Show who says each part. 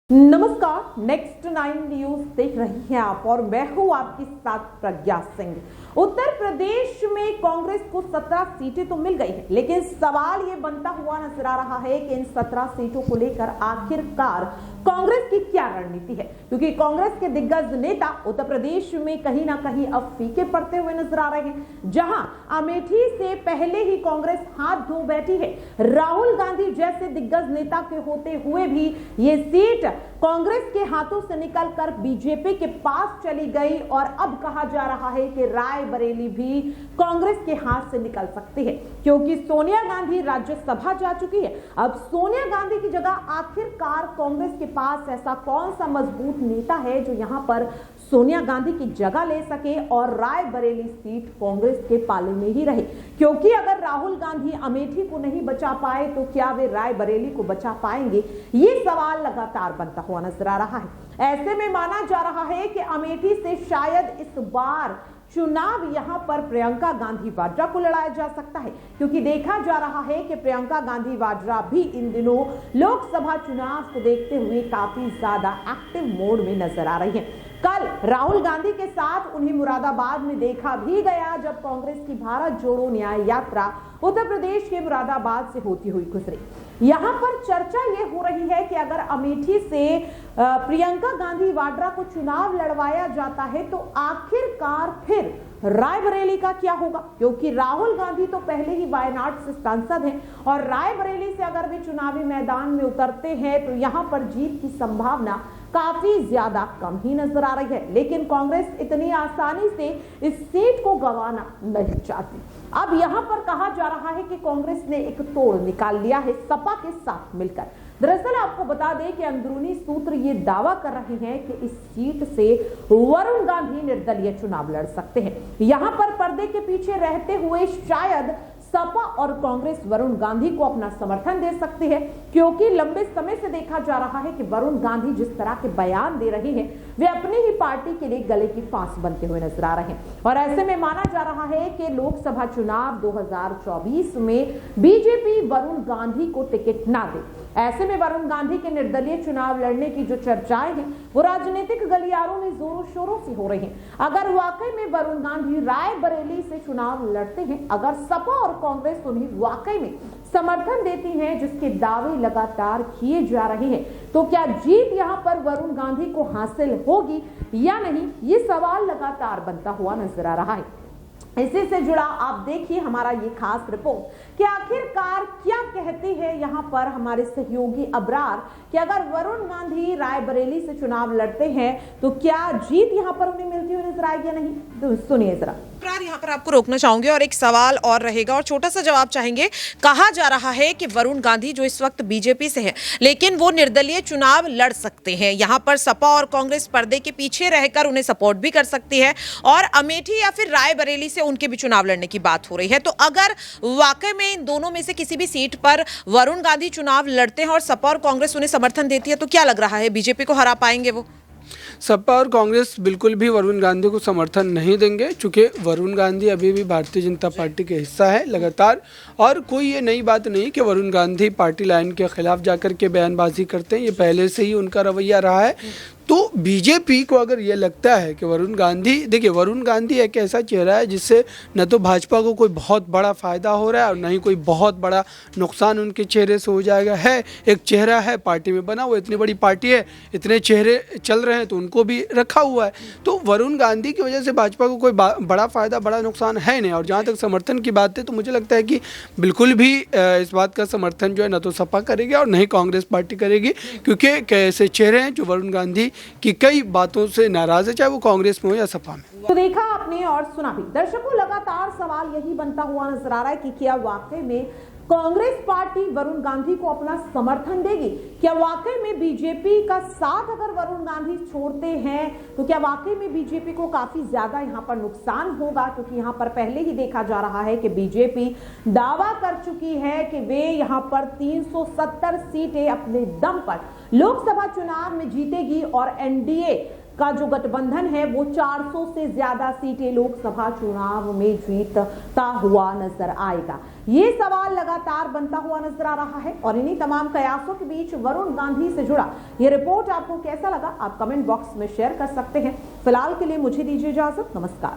Speaker 1: नमस्कार, next 9 news देख रही हैं आप और मैं हूं आपके साथ प्रज्ञा सिंह। उत्तर प्रदेश में कांग्रेस को 17 सीटें तो मिल गई हैं, लेकिन सवाल ये बनता हुआ नजर आ रहा है कि इन 17 सीटों को लेकर आखिरकार कांग्रेस की क्या रणनीति है, क्योंकि कांग्रेस के दिग्गज नेता उत्तर प्रदेश में कहीं ना कहीं अब फीके पड़ते हुए नजर आ रहे हैं। जहां अमेठी से पहले ही कांग्रेस हाथ धो बैठी है, राहुल गांधी जैसे दिग्गज नेता के होते हुए भी ये सीट कांग्रेस के हाथों से निकलकर बीजेपी के पास चली गई और अब कहा जा रहा है कि रायबरेली भी कांग्रेस के हाथ से निकल सकती है, क्योंकि सोनिया गांधी राज्यसभा जा चुकी है। अब सोनिया गांधी की जगह आखिरकार कांग्रेस के पास ऐसा कौन सा मजबूत नेता है जो यहां पर सोनिया गांधी की जगह ले सके और रायबरेली सीट कांग्रेस के पाले में ही रहे, क्योंकि अगर राहुल गांधी अमेठी को नहीं बचा पाए तो क्या वे रायबरेली को बचा पाएंगे, ये सवाल लगातार बनता हुआ नजर आ रहा है। ऐसे में माना जा रहा है कि अमेठी से शायद इस बार चुनाव यहां पर प्रियंका गांधी वाड्रा को लड़ाया जा सकता है, क्योंकि देखा जा रहा है कि प्रियंका गांधी वाड्रा भी इन दिनों लोकसभा चुनाव को देखते हुए काफी ज्यादा एक्टिव मोड में नजर आ रही हैं। कल राहुल गांधी के साथ उन्हें मुरादाबाद में देखा भी गया, जब कांग्रेस की भारत जोड़ो न्याय यात्रा उत्तर प्रदेश के मुरादाबाद से होती हुई गुजरी। यहां पर चर्चा ये हो रही है कि अगर अमेठी से प्रियंका गांधी वाड्रा को चुनाव लड़वाया जाता है तो आखिरकार फिर रायबरेली का क्या होगा, क्योंकि राहुल गांधी तो पहले ही वायनाड से सांसद हैं और रायबरेली से अगर वे चुनावी मैदान में उतरते हैं तो यहां पर जीत की संभावना काफी ज्यादा कम ही नजर आ रही है। लेकिन कांग्रेस इतनी आसानी से इस सीट को गंवाना नहीं चाहती। अब यहां पर कहा जा रहा है कि कांग्रेस ने एक तोड़ निकाल लिया है सपा के साथ मिलकर। दरअसल आपको बता दें कि अंदरूनी सूत्र ये दावा कर रहे हैं कि इस सीट से वरुण गांधी निर्दलीय चुनाव लड़ सकते हैं। यहां पर पर्दे के पीछे रहते हुए शायद सपा और कांग्रेस वरुण गांधी को अपना समर्थन दे सकती है, क्योंकि लंबे समय से देखा जा रहा है कि वरुण गांधी जिस तरह के बयान दे रहे हैं वे अपनी ही पार्टी के लिए गले की फांस बनते हुए नजर आ रहे हैं। और ऐसे में माना जा रहा है कि लोकसभा चुनाव 2024 में बीजेपी वरुण गांधी को टिकट ना दे। ऐसे में वरुण गांधी के निर्दलीय चुनाव लड़ने की जो चर्चाएं हैं वो राजनीतिक गलियारों में जोरों शोरों से हो रही हैं। अगर वाकई में वरुण गांधी रायबरेली से चुनाव लड़ते हैं, अगर सपा और कांग्रेस उन्हें वाकई में समर्थन देती हैं, जिसके दावे लगातार किए जा रहे हैं, तो क्या जीत यहां पर वरुण गांधी को हासिल होगी या नहीं, ये सवाल लगातार बनता हुआ नजर आ रहा है। इसी से जुड़ा आप देखिए हमारा ये खास रिपोर्ट कि आखिरकार क्या कहते हैं यहाँ पर हमारे सहयोगी अबरार कि अगर वरुण गांधी रायबरेली से चुनाव लड़ते हैं तो क्या जीत यहाँ पर उन्हें मिलती हुई नजर आएगी या नहीं, तो सुनिए जरा।
Speaker 2: यहाँ पर आपको रोकना चाहूंगे और एक सवाल और रहेगा और छोटा सा जवाब चाहेंगे। कहा जा रहा है कि वरुण गांधी जो इस वक्त बीजेपी से है लेकिन वो निर्दलीय चुनाव लड़ सकते हैं। यहाँ पर सपा और कांग्रेस पर्दे के पीछे रहकर उन्हें सपोर्ट भी कर सकती है और अमेठी या फिर रायबरेली से उनके भी चुनाव लड़ने की बात हो रही है। तो अगर वाकई में इन दोनों में से किसी भी सीट पर वरुण गांधी चुनाव लड़ते हैं और सपा और कांग्रेस उन्हें समर्थन देती है तो क्या लग रहा है बीजेपी को हरा पाएंगे वो?
Speaker 3: सपा और कांग्रेस बिल्कुल भी वरुण गांधी को समर्थन नहीं देंगे, चूँकि वरुण गांधी अभी भी भारतीय जनता पार्टी के हिस्सा है लगातार, और कोई ये नई बात नहीं कि वरुण गांधी पार्टी लाइन के खिलाफ जाकर के बयानबाजी करते हैं, ये पहले से ही उनका रवैया रहा है। तो बीजेपी को अगर ये लगता है कि वरुण गांधी, देखिए वरुण गांधी एक ऐसा चेहरा है जिससे न तो भाजपा को कोई बहुत बड़ा फ़ायदा हो रहा है और न ही कोई बहुत बड़ा नुकसान उनके चेहरे से हो जाएगा। है एक चेहरा है पार्टी में बना हुआ, इतनी बड़ी पार्टी है, इतने चेहरे चल रहे हैं तो उनको भी रखा हुआ है। तो वरुण गांधी की वजह से भाजपा को कोई बड़ा फ़ायदा, बड़ा नुकसान है नहीं। और जहाँ तक समर्थन की बात है तो मुझे लगता है कि बिल्कुल भी इस बात का समर्थन जो है न तो सपा करेगी और न ही कांग्रेस पार्टी करेगी, क्योंकि ऐसे चेहरे हैं जो वरुण गांधी कि कई बातों से नाराज है, चाहे वो कांग्रेस में हो या सपा में।
Speaker 1: तो देखा आपने और सुना भी। दर्शकों, लगातार सवाल यही बनता हुआ नजर आ रहा है कि क्या वाकई में कांग्रेस पार्टी वरुण गांधी को अपना समर्थन देगी? क्या वाकई में बीजेपी का साथ अगर वरुण गांधी छोड़ते हैं तो क्या वाकई में बीजेपी को काफी ज्यादा यहाँ पर नुकसान होगा? क्योंकि यहाँ पर पहले ही देखा जा रहा है कि बीजेपी दावा कर चुकी है कि वे यहाँ पर 370 सीटें अपने दम पर लोकसभा चुनाव में जीतेगी और एनडीए का जो गठबंधन है वो 400 से ज्यादा सीटें लोकसभा चुनाव में जीतता हुआ नजर आएगा। ये सवाल लगातार बनता हुआ नजर आ रहा है और इन्हीं तमाम कयासों के बीच वरुण गांधी से जुड़ा ये रिपोर्ट आपको कैसा लगा, आप कमेंट बॉक्स में शेयर कर सकते हैं। फिलहाल के लिए मुझे दीजिए इजाजत, नमस्कार।